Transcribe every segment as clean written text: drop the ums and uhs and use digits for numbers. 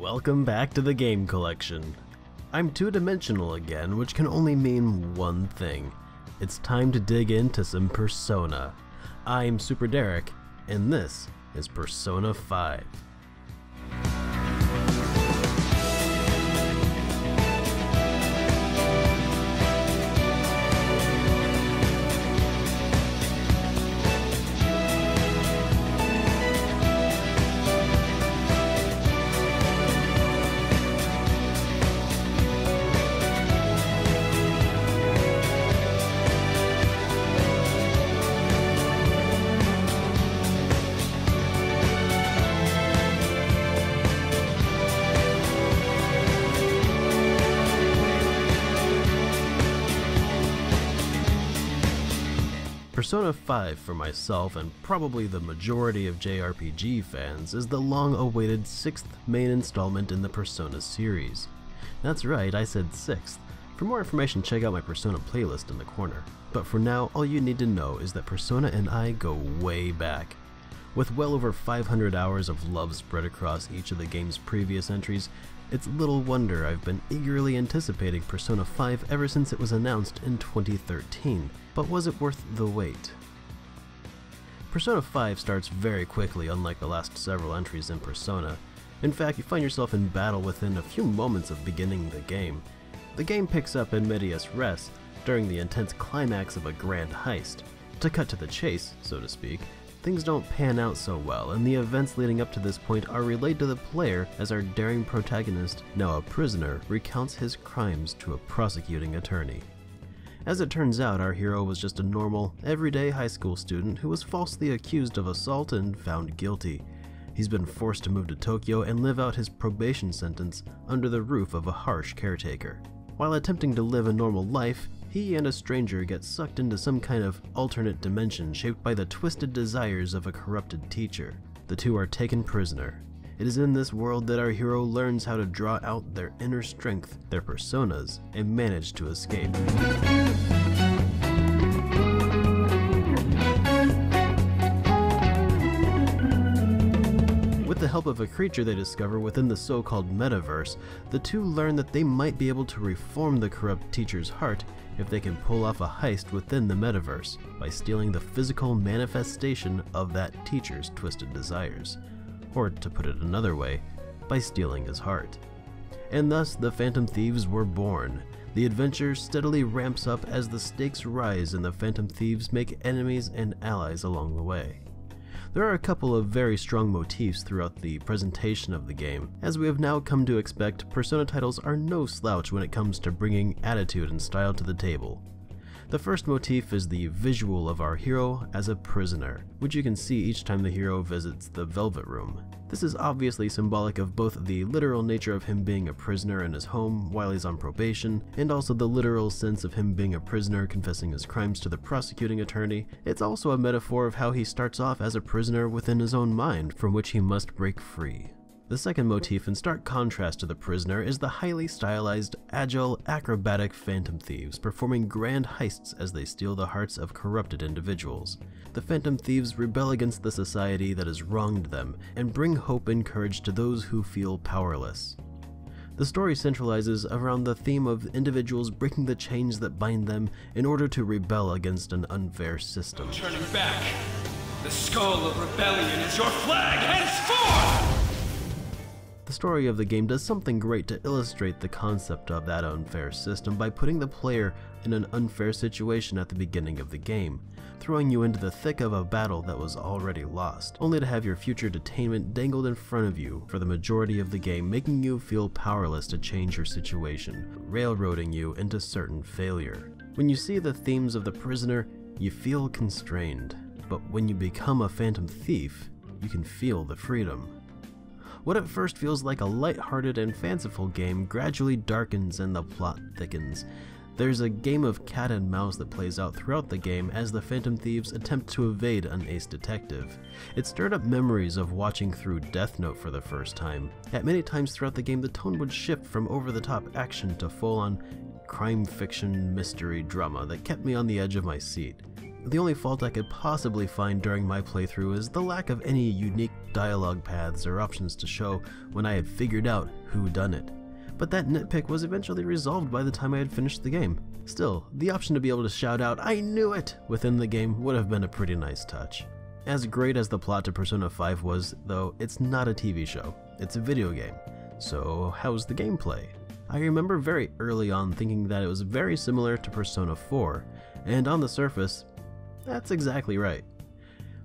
Welcome back to the Game Collection. I'm two-dimensional again, which can only mean one thing. It's time to dig into some Persona. I'm SuperDerek, and this is Persona 5. Persona 5 for myself, and probably the majority of JRPG fans, is the long-awaited 6th main installment in the Persona series. That's right, I said 6th. For more information, check out my Persona playlist in the corner. But for now, all you need to know is that Persona and I go way back. With well over 500 hours of love spread across each of the game's previous entries, it's little wonder I've been eagerly anticipating Persona 5 ever since it was announced in 2013. But was it worth the wait? Persona 5 starts very quickly, unlike the last several entries in Persona. In fact, you find yourself in battle within a few moments of beginning the game. The game picks up in medias res, during the intense climax of a grand heist. To cut to the chase, so to speak, things don't pan out so well, and the events leading up to this point are relayed to the player as our daring protagonist, now a prisoner, recounts his crimes to a prosecuting attorney. As it turns out, our hero was just a normal, everyday high school student who was falsely accused of assault and found guilty. He's been forced to move to Tokyo and live out his probation sentence under the roof of a harsh caretaker. While attempting to live a normal life, he and a stranger get sucked into some kind of alternate dimension shaped by the twisted desires of a corrupted teacher. The two are taken prisoner. It is in this world that our hero learns how to draw out their inner strength, their personas, and manage to escape. With the help of a creature they discover within the so-called metaverse, the two learn that they might be able to reform the corrupt teacher's heart if they can pull off a heist within the metaverse by stealing the physical manifestation of that teacher's twisted desires. Or, to put it another way, by stealing his heart. And thus, the Phantom Thieves were born. The adventure steadily ramps up as the stakes rise and the Phantom Thieves make enemies and allies along the way. There are a couple of very strong motifs throughout the presentation of the game. As we have now come to expect, Persona titles are no slouch when it comes to bringing attitude and style to the table. The first motif is the visual of our hero as a prisoner, which you can see each time the hero visits the Velvet Room. This is obviously symbolic of both the literal nature of him being a prisoner in his home while he's on probation, and also the literal sense of him being a prisoner confessing his crimes to the prosecuting attorney. It's also a metaphor of how he starts off as a prisoner within his own mind, from which he must break free. The second motif, in stark contrast to the prisoner, is the highly stylized, agile, acrobatic Phantom Thieves performing grand heists as they steal the hearts of corrupted individuals. The Phantom Thieves rebel against the society that has wronged them and bring hope and courage to those who feel powerless. The story centralizes around the theme of individuals breaking the chains that bind them in order to rebel against an unfair system. Turning back, the skull of rebellion is your flag henceforth! The story of the game does something great to illustrate the concept of that unfair system by putting the player in an unfair situation at the beginning of the game, throwing you into the thick of a battle that was already lost, only to have your future detainment dangled in front of you for the majority of the game, making you feel powerless to change your situation, railroading you into certain failure. When you see the themes of the prisoner, you feel constrained, but when you become a Phantom Thief, you can feel the freedom. What at first feels like a light-hearted and fanciful game gradually darkens and the plot thickens. There's a game of cat and mouse that plays out throughout the game as the Phantom Thieves attempt to evade an ace detective. It stirred up memories of watching through Death Note for the first time. At many times throughout the game, the tone would shift from over-the-top action to full-on crime fiction mystery drama that kept me on the edge of my seat. The only fault I could possibly find during my playthrough is the lack of any unique dialogue paths or options to show when I had figured out who done it. But that nitpick was eventually resolved by the time I had finished the game. Still, the option to be able to shout out, "I knew it!" within the game would have been a pretty nice touch. As great as the plot to Persona 5 was, though, it's not a TV show, it's a video game. So how's the gameplay? I remember very early on thinking that it was very similar to Persona 4, and on the surface, that's exactly right.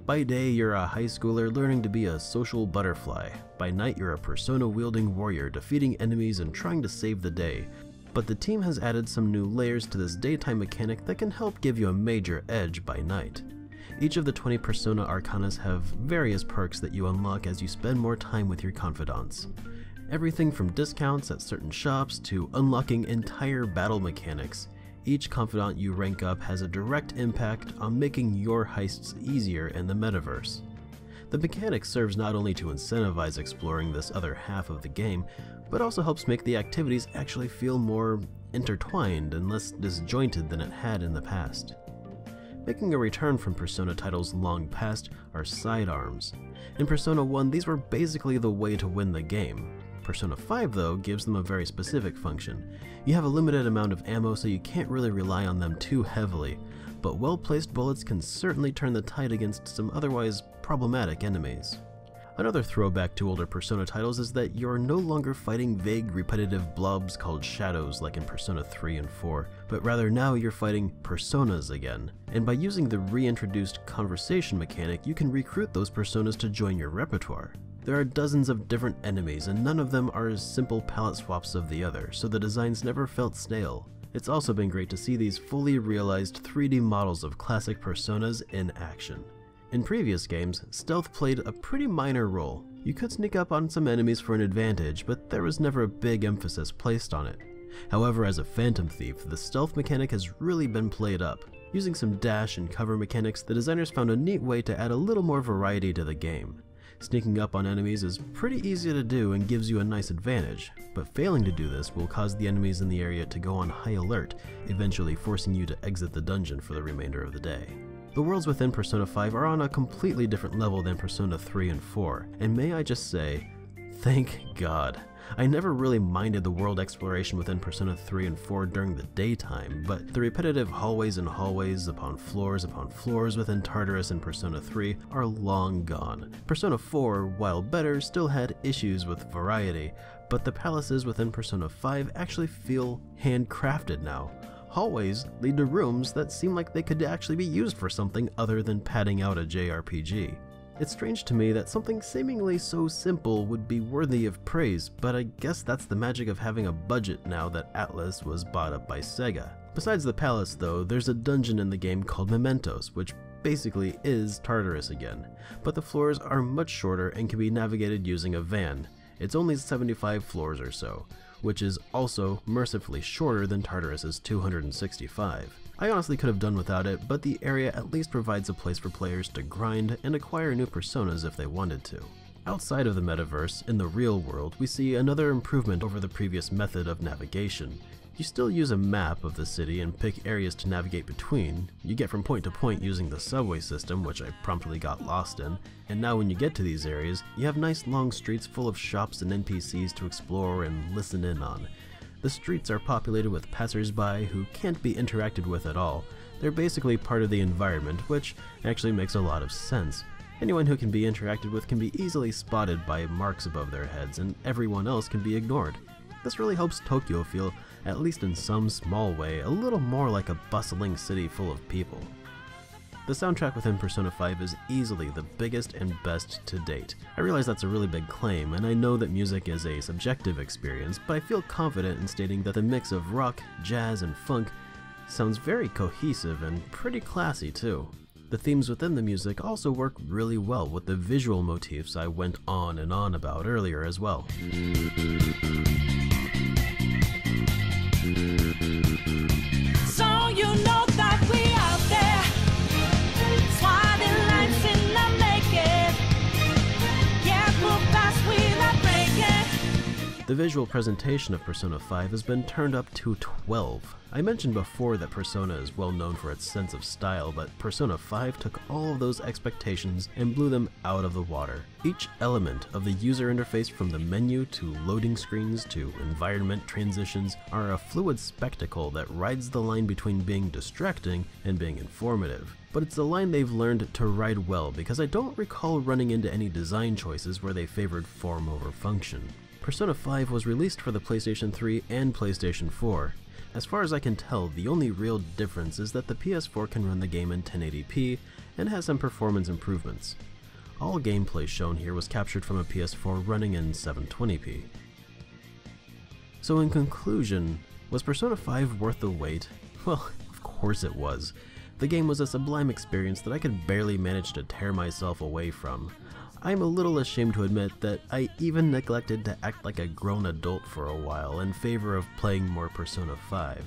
By day, you're a high schooler learning to be a social butterfly. By night, you're a persona-wielding warrior defeating enemies and trying to save the day. But the team has added some new layers to this daytime mechanic that can help give you a major edge by night. Each of the 20 Persona Arcanas have various perks that you unlock as you spend more time with your confidants. Everything from discounts at certain shops to unlocking entire battle mechanics. Each confidant you rank up has a direct impact on making your heists easier in the metaverse. The mechanic serves not only to incentivize exploring this other half of the game, but also helps make the activities actually feel more intertwined and less disjointed than it had in the past. Making a return from Persona titles long past are sidearms. In Persona 1, these were basically the way to win the game. Persona 5, though, gives them a very specific function. You have a limited amount of ammo, so you can't really rely on them too heavily, but well-placed bullets can certainly turn the tide against some otherwise problematic enemies. Another throwback to older Persona titles is that you're no longer fighting vague, repetitive blobs called shadows like in Persona 3 and 4, but rather now you're fighting personas again. And by using the reintroduced conversation mechanic, you can recruit those personas to join your repertoire. There are dozens of different enemies, and none of them are as simple palette swaps of the other, so the designs never felt stale. It's also been great to see these fully realized 3D models of classic Personas in action. In previous games, stealth played a pretty minor role. You could sneak up on some enemies for an advantage, but there was never a big emphasis placed on it. However, as a Phantom Thief, the stealth mechanic has really been played up. Using some dash and cover mechanics, the designers found a neat way to add a little more variety to the game. Sneaking up on enemies is pretty easy to do and gives you a nice advantage, but failing to do this will cause the enemies in the area to go on high alert, eventually forcing you to exit the dungeon for the remainder of the day. The worlds within Persona 5 are on a completely different level than Persona 3 and 4, and may I just say, thank God. I never really minded the world exploration within Persona 3 and 4 during the daytime, but the repetitive hallways and hallways upon floors within Tartarus and Persona 3 are long gone. Persona 4, while better, still had issues with variety, but the palaces within Persona 5 actually feel handcrafted now. Hallways lead to rooms that seem like they could actually be used for something other than padding out a JRPG. It's strange to me that something seemingly so simple would be worthy of praise, but I guess that's the magic of having a budget now that Atlus was bought up by Sega. Besides the palace though, there's a dungeon in the game called Mementos, which basically is Tartarus again, but the floors are much shorter and can be navigated using a van. It's only 75 floors or so, which is also mercifully shorter than Tartarus's 265. I honestly could have done without it, but the area at least provides a place for players to grind and acquire new personas if they wanted to. Outside of the metaverse, in the real world, we see another improvement over the previous method of navigation. You still use a map of the city and pick areas to navigate between. You get from point to point using the subway system, which I promptly got lost in, and now when you get to these areas, you have nice long streets full of shops and NPCs to explore and listen in on. The streets are populated with passers-by who can't be interacted with at all. They're basically part of the environment, which actually makes a lot of sense. Anyone who can be interacted with can be easily spotted by marks above their heads, and everyone else can be ignored. This really helps Tokyo feel, at least in some small way, a little more like a bustling city full of people. The soundtrack within Persona 5 is easily the biggest and best to date. I realize that's a really big claim, and I know that music is a subjective experience, but I feel confident in stating that the mix of rock, jazz, and funk sounds very cohesive and pretty classy too. The themes within the music also work really well with the visual motifs I went on and on about earlier as well. So you know that we out there, swatting lines in the making. Yeah, move fast without breaking. The visual presentation of Persona 5 has been turned up to 12. I mentioned before that Persona is well known for its sense of style, but Persona 5 took all of those expectations and blew them out of the water. Each element of the user interface, from the menu to loading screens to environment transitions, are a fluid spectacle that rides the line between being distracting and being informative. But it's a line they've learned to ride well, because I don't recall running into any design choices where they favored form over function. Persona 5 was released for the PlayStation 3 and PlayStation 4. As far as I can tell, the only real difference is that the PS4 can run the game in 1080p and has some performance improvements. All gameplay shown here was captured from a PS4 running in 720p. So in conclusion, was Persona 5 worth the wait? Well, of course it was. The game was a sublime experience that I could barely manage to tear myself away from. I'm a little ashamed to admit that I even neglected to act like a grown adult for a while in favor of playing more Persona 5.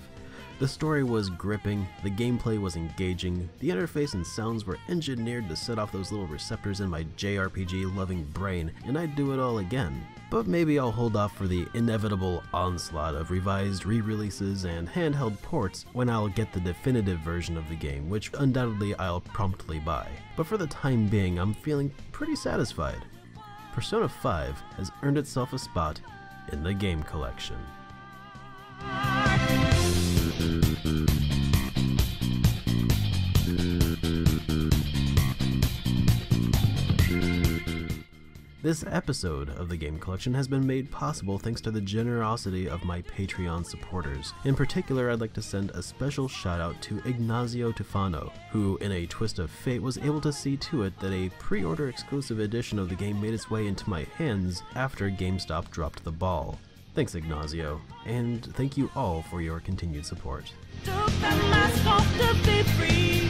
The story was gripping, the gameplay was engaging, the interface and sounds were engineered to set off those little receptors in my JRPG-loving brain, and I'd do it all again. But maybe I'll hold off for the inevitable onslaught of revised re-releases and handheld ports when I'll get the definitive version of the game, which undoubtedly I'll promptly buy. But for the time being, I'm feeling pretty satisfied. Persona 5 has earned itself a spot in the game collection. This episode of the Game Collection has been made possible thanks to the generosity of my Patreon supporters. In particular, I'd like to send a special shout out to Ignazio Tufano, who in a twist of fate was able to see to it that a pre-order exclusive edition of the game made its way into my hands after GameStop dropped the ball. Thanks, Ignazio, and thank you all for your continued support. Took the mask off to be free.